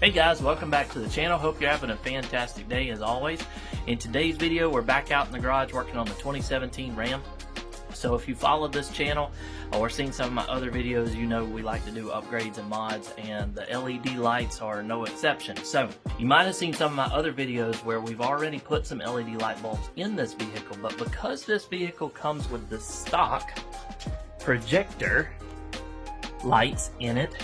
Hey guys, welcome back to the channel. Hope you're having a fantastic day as always. In today's video, we're back out in the garage working on the 2017 Ram. So if you followed this channel or seen some of my other videos, you know we like to do upgrades and mods, and the LED lights are no exception. So you might have seen some of my other videos where we've already put some LED light bulbs in this vehicle, but because this vehicle comes with the stock projector lights in it,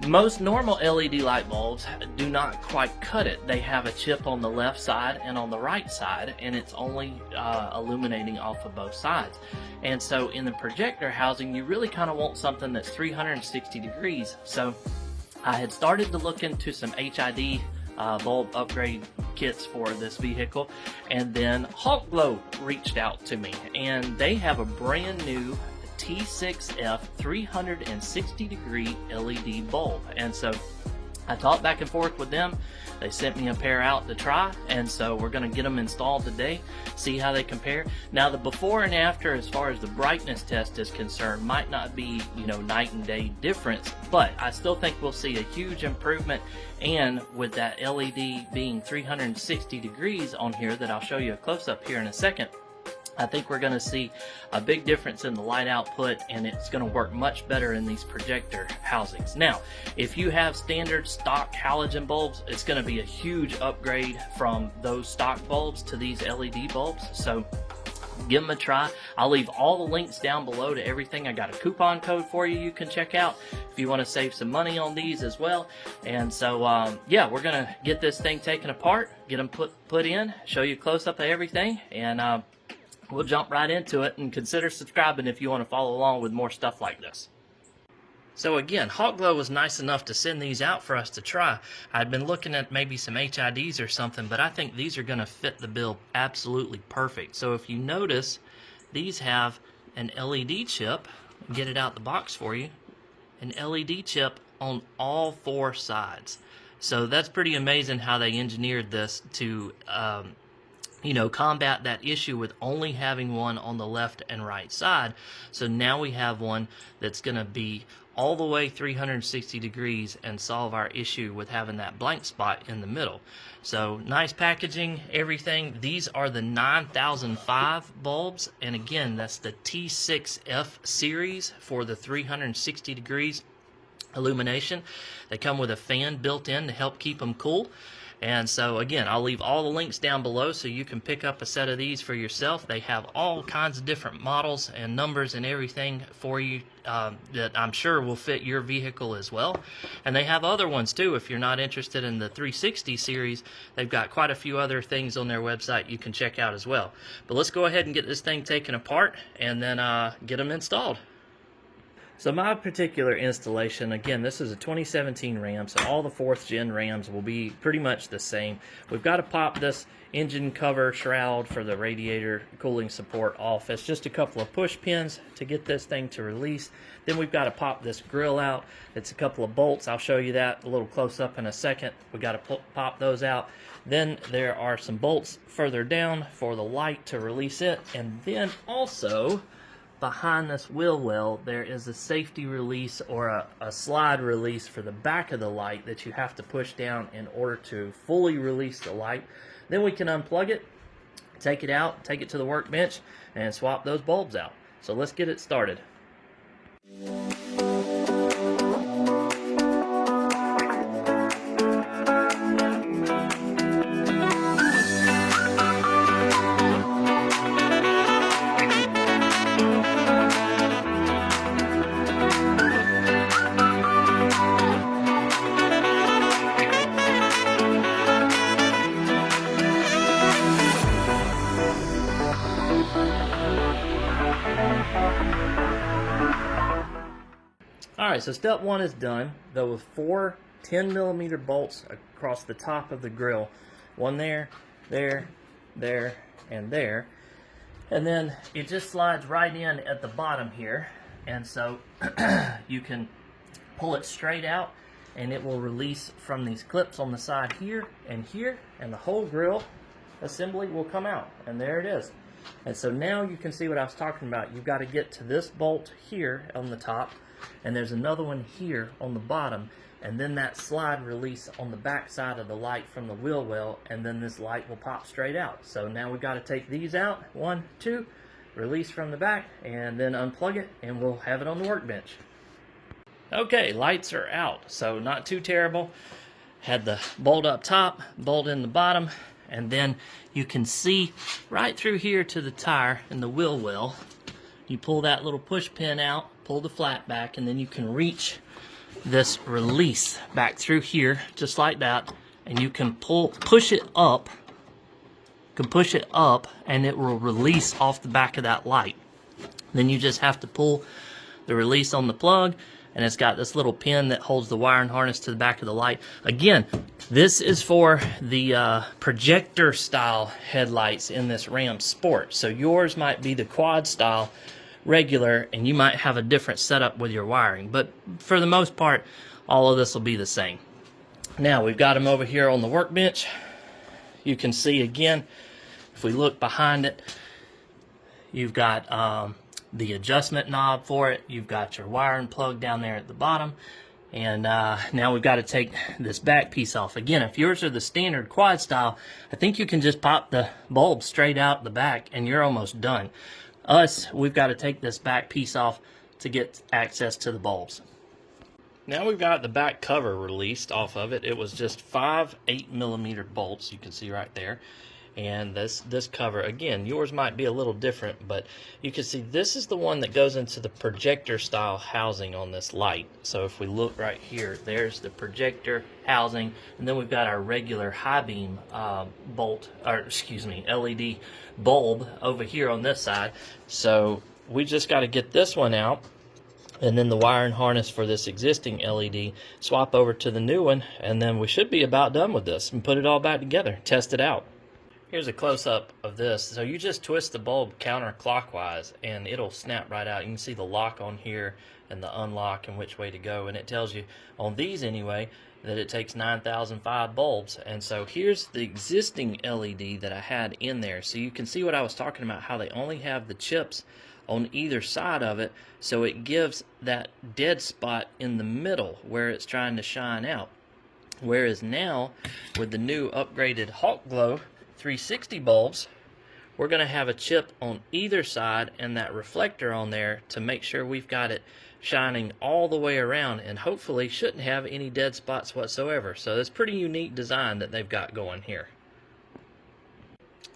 most normal LED light bulbs do not quite cut it. They have a chip on the left side and on the right side, and it's only illuminating off of both sides. And so in the projector housing, you really kind of want something that's 360 degrees. So I had started to look into some HID bulb upgrade kits for this vehicle, and then Hawkglow reached out to me, and they have a brand new T6F 360 degree LED bulb. And so I talked back and forth with them. They sent me a pair out to try, and so we're going to get them installed today, see how they compare. Now the before and after as far as the brightness test is concerned might not be, you know, night and day difference, but I still think we'll see a huge improvement. And with that LED being 360 degrees on here that I'll show you a close-up here in a second, I think we're going to see a big difference in the light output, and it's going to work much better in these projector housings. Now, if you have standard stock halogen bulbs, it's going to be a huge upgrade from those stock bulbs to these LED bulbs. So give them a try. I'll leave all the links down below to everything. I got a coupon code for you can check out if you want to save some money on these as well. And so yeah, we're going to get this thing taken apart, get them put in, show you a close-up of everything, and we'll jump right into it. And consider subscribing if you want to follow along with more stuff like this. So again, Hawkglow was nice enough to send these out for us to try. I'd been looking at maybe some HIDs or something, but I think these are going to fit the bill absolutely perfect. So if you notice, these have an LED chip. I'll get it out the box for you. An LED chip on all four sides. So that's pretty amazing how they engineered this to you know, combat that issue with only having one on the left and right side. So now we have one that's going to be all the way 360 degrees and solve our issue with having that blank spot in the middle. So nice packaging, everything. These are the 9005 bulbs, and again, that's the T6F Series for the 360 degrees illumination. They come with a fan built in to help keep them cool. And so again, I'll leave all the links down below so you can pick up a set of these for yourself. They have all kinds of different models and numbers and everything for you that I'm sure will fit your vehicle as well. And they have other ones too. If you're not interested in the 360 series, they've got quite a few other things on their website you can check out as well. But let's go ahead and get this thing taken apart and then get them installed. So my particular installation, again, this is a 2017 Ram, so all the 4th gen Rams will be pretty much the same. We've got to pop this engine cover shroud for the radiator cooling support off. It's just a couple of push pins to get this thing to release. Then we've got to pop this grill out. It's a couple of bolts. I'll show you that a little close up in a second. We've got to pop those out. Then there are some bolts further down for the light to release it. And then also, behind this wheel well, there is a safety release or a slide release for the back of the light that you have to push down in order to fully release the light. Then we can unplug it, take it out, take it to the workbench, and swap those bulbs out. So let's get it started. Alright, so step one is done. There were 4 10mm bolts across the top of the grill. One there, there, and there. And then it just slides right in at the bottom here. And so you can pull it straight out, and it will release from these clips on the side here, and the whole grill assembly will come out. And there it is. And so now you can see what I was talking about. You've got to get to this bolt here on the top, and there's another one here on the bottom, and then that slide release on the back side of the light from the wheel well, and then this light will pop straight out. So now we've got to take these out, 1, 2, release from the back, and then unplug it, and we'll have it on the workbench. Okay, lights are out, so not too terrible. Had the bolt up top, bolt in the bottom, and then you can see right through here to the tire and the wheel well. You pull that little push pin out, pull the flat back, and then you can reach this release back through here just like that, and you can push it up, and it will release off the back of that light. Then you just have to pull the release on the plug, and it's got this little pin that holds the wiring harness to the back of the light. Again, this is for the projector style headlights in this Ram Sport. So yours might be the quad style regular, and you might have a different setup with your wiring. But for the most part, all of this will be the same. Now, we've got them over here on the workbench. You can see again, if we look behind it, you've got the adjustment knob for it. You've got your wiring plug down there at the bottom. And now we've got to take this back piece off. Again, if yours are the standard quad style, I think you can just pop the bulb straight out the back and you're almost done. Us, we've got to take this back piece off to get access to the bulbs. Now we've got the back cover released off of it. It was just 5 8mm bolts, you can see right there. And this cover, again, yours might be a little different, but you can see this is the one that goes into the projector style housing on this light. So if we look right here, there's the projector housing, and then we've got our regular high beam LED bulb over here on this side. So we just got to get this one out, and then the wiring harness for this existing LED, swap over to the new one, and then we should be about done with this and put it all back together, test it out. Here's a close-up of this. So you just twist the bulb counterclockwise and it'll snap right out. You can see the lock on here and the unlock and which way to go, and it tells you on these anyway that it takes 9005 bulbs. And so here's the existing LED that I had in there. So you can see what I was talking about, how they only have the chips on either side of it, so it gives that dead spot in the middle where it's trying to shine out. Whereas now with the new upgraded Hawkglow 360 bulbs, we're going to have a chip on either side and that reflector on there to make sure we've got it shining all the way around, and hopefully shouldn't have any dead spots whatsoever. So it's pretty unique design that they've got going here.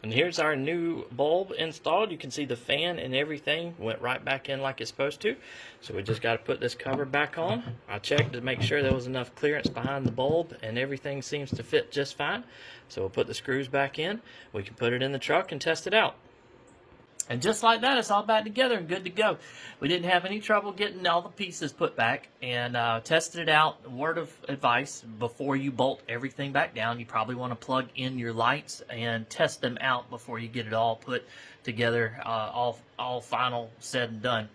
And here's our new bulb installed. You can see the fan and everything went right back in like it's supposed to. So we just got to put this cover back on. I checked to make sure there was enough clearance behind the bulb, and everything seems to fit just fine. So we'll put the screws back in. We can put it in the truck and test it out. And just like that, it's all back together and good to go. We didn't have any trouble getting all the pieces put back, and tested it out. Word of advice, before you bolt everything back down, you probably want to plug in your lights and test them out before you get it all put together, all final said and done.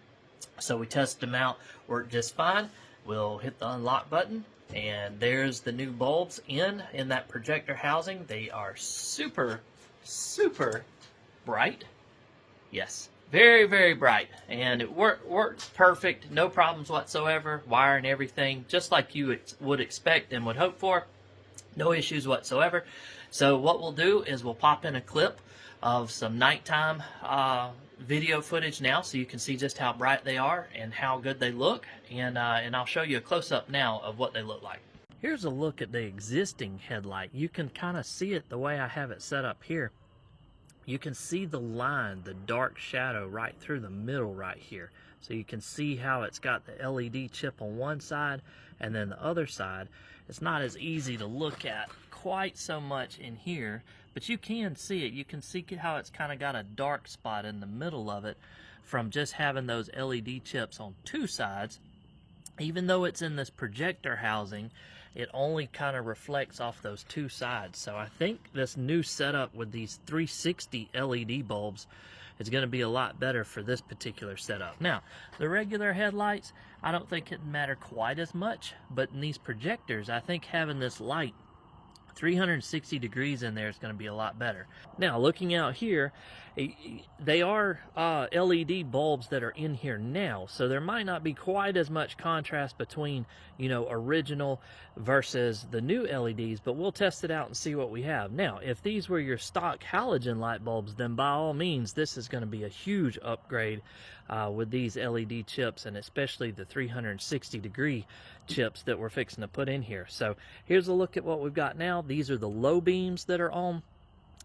So we tested them out, worked just fine. We'll hit the unlock button, and there's the new bulbs in that projector housing. They are super, super bright. Yes, very, very bright, and it works perfect, no problems whatsoever, wiring everything just like you would expect and would hope for, no issues whatsoever. So what we'll do is we'll pop in a clip of some nighttime video footage now, so you can see just how bright they are and how good they look, and I'll show you a close-up now of what they look like. Here's a look at the existing headlight. You can kind of see it the way I have it set up here. You can see the line, the dark shadow right through the middle right here. So you can see how it's got the LED chip on one side, and then the other side. It's not as easy to look at quite so much in here, but you can see it. You can see how it's kind of got a dark spot in the middle of it from just having those LED chips on two sides. Even though it's in this projector housing, it only kind of reflects off those two sides. So I think this new setup with these 360 LED bulbs is going to be a lot better for this particular setup. Now, the regular headlights, I don't think it matter quite as much, but in these projectors, I think having this light 360 degrees in there is going to be a lot better. Now, looking out here, they are LED bulbs that are in here now, so there might not be quite as much contrast between, you know, original versus the new LEDs, but we'll test it out and see what we have. Now, if these were your stock halogen light bulbs, then by all means, this is going to be a huge upgrade with these LED chips, and especially the 360 degree chips that we're fixing to put in here. So here's a look at what we've got now. These are the low beams that are on.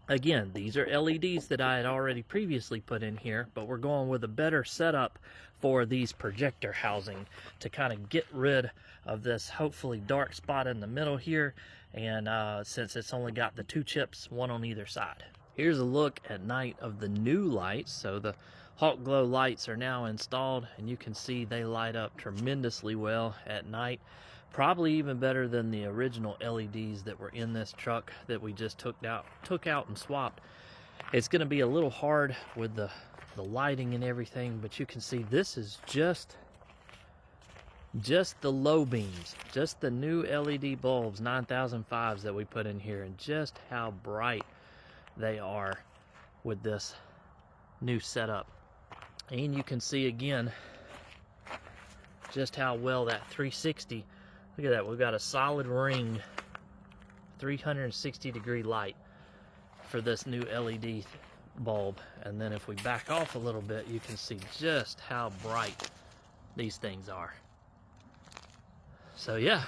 Again, these are LEDs that I had already previously put in here, but we're going with a better setup for these projector housing to kind of get rid of this hopefully dark spot in the middle here, and since it's only got the 2 chips, one on either side. Here's a look at night of the new lights. So the Hawkglow lights are now installed, and you can see they light up tremendously well at night. Probably even better than the original LEDs that were in this truck that we just took out and swapped. It's going to be a little hard with the lighting and everything, but you can see this is just the low beams, just the new LED bulbs, 9005s that we put in here, and just how bright they are with this new setup. And you can see again just how well that 360, look at that, we've got a solid ring 360 degree light for this new LED bulb. And then if we back off a little bit, you can see just how bright these things are. So yeah,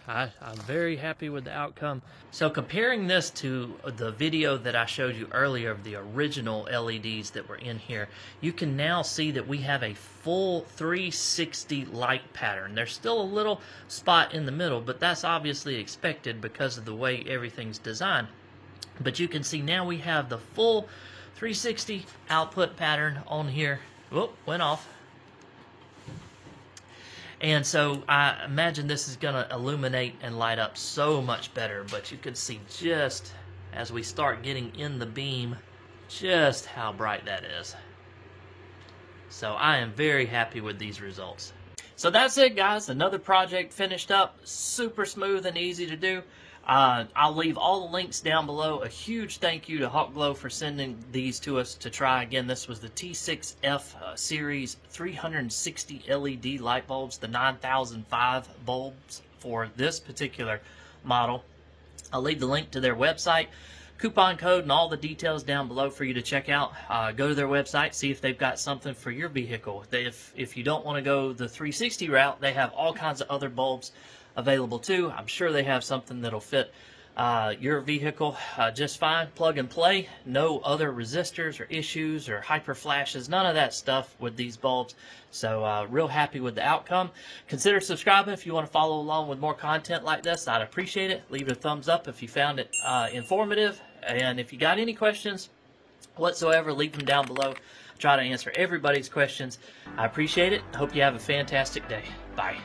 I'm very happy with the outcome. So comparing this to the video that I showed you earlier of the original LEDs that were in here, you can now see that we have a full 360 light pattern. There's still a little spot in the middle, but that's obviously expected because of the way everything's designed. But you can see now we have the full 360 output pattern on here. Whoop, went off. And so I imagine this is going to illuminate and light up so much better, but you can see just as we start getting in the beam just how bright that is. So I am very happy with these results. So that's it, guys. Another project finished up, super smooth and easy to do. I'll leave all the links down below. A huge thank you to Hawkglow for sending these to us to try. Again, this was the T6F Series 360 LED light bulbs, the 9005 bulbs for this particular model. I'll leave the link to their website, coupon code, and all the details down below for you to check out. Go to their website, see if they've got something for your vehicle. If you don't want to go the 360 route, they have all kinds of other bulbs available too. I'm sure they have something that'll fit your vehicle just fine. Plug and play. No other resistors or issues or hyper flashes. None of that stuff with these bulbs. So real happy with the outcome. Consider subscribing if you want to follow along with more content like this. I'd appreciate it. Leave it a thumbs up if you found it informative. And if you got any questions whatsoever, leave them down below. Try to answer everybody's questions. I appreciate it. I hope you have a fantastic day. Bye.